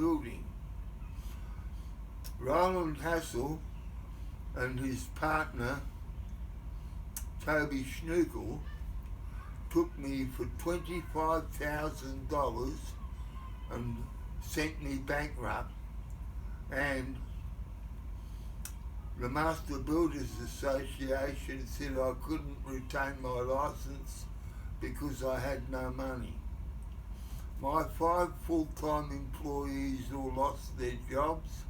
building. Roland Hassel and his partner Toby Schnukel took me for $25,000 and sent me bankrupt, and the Master Builders Association said I couldn't retain my licence because I had no money. My 5 full-time employees all lost their jobs.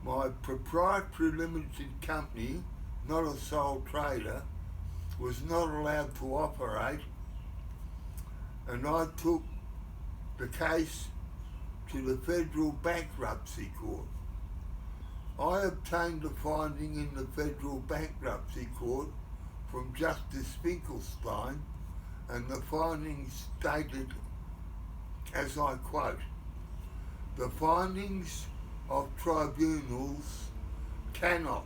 My proprietary limited company, not a sole trader, was not allowed to operate, and I took the case to the Federal Bankruptcy Court. I obtained a finding in the Federal Bankruptcy Court from Justice Finkelstein, and the finding stated, as I quote, "The findings of tribunals cannot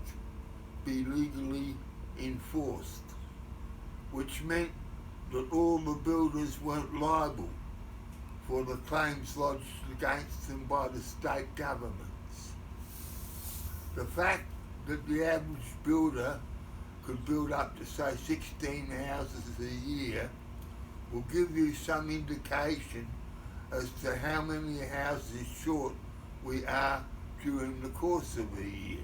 be legally enforced," which meant that all the builders weren't liable for the claims lodged against them by the state governments. The fact that the average builder could build up to, say, 16 houses a year will give you some indication as to how many houses short we are during the course of a year.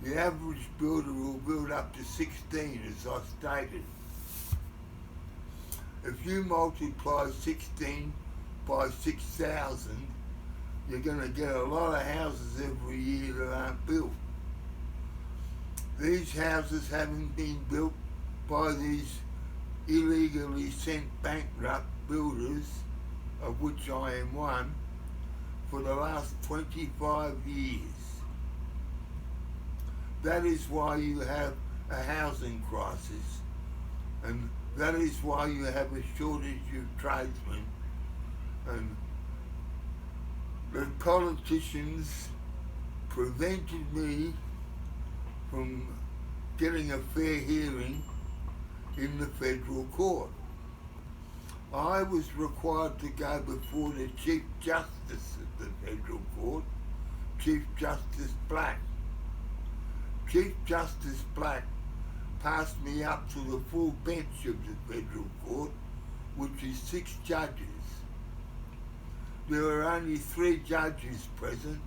The average builder will build up to 16, as I stated. If you multiply 16 by 6,000, you're going to get a lot of houses every year that aren't built. These houses haven't been built by these illegally sent bankrupt builders, of which I am one, for the last 25 years. That is why you have a housing crisis, and that is why you have a shortage of tradesmen, and the politicians prevented me from getting a fair hearing in the federal court. I was required to go before the Chief Justice of the Federal Court, Chief Justice Black. Chief Justice Black passed me up to the full bench of the Federal Court, which is 6 judges. There were only 3 judges present,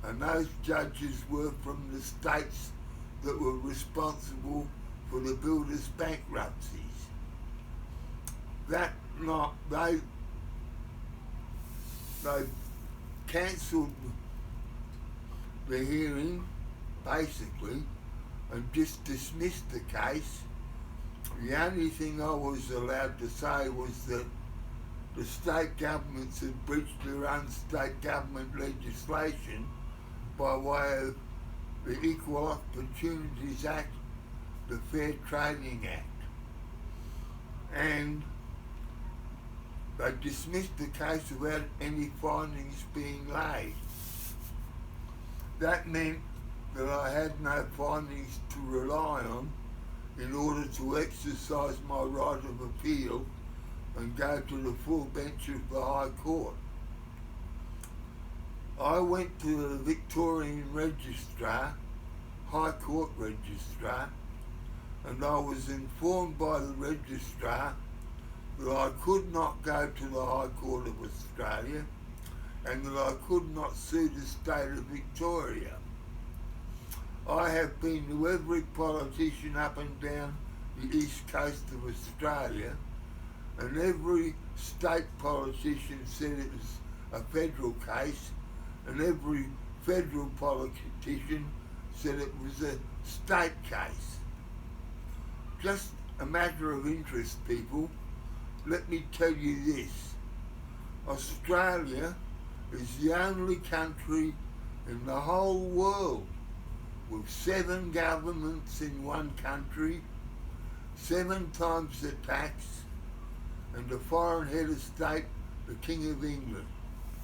and those judges were from the states that were responsible for the builders' bankruptcies. That night, they cancelled the hearing, basically, and just dismissed the case. The only thing I was allowed to say was that the state governments had breached their own state government legislation by way of the Equal Opportunities Act, the Fair Trading Act, and they dismissed the case without any findings being laid. That meant that I had no findings to rely on in order to exercise my right of appeal and go to the full bench of the High Court. I went to the Victorian Registrar, High Court Registrar, and I was informed by the Registrar that I could not go to the High Court of Australia and that I could not sue the state of Victoria. I have been to every politician up and down the east coast of Australia, and every state politician said it was a federal case, and every federal politician said it was a state case. Just a matter of interest, people, let me tell you this. Australia is the only country in the whole world with 7 governments in one country, 7 times the tax, and the foreign head of state, the King of England.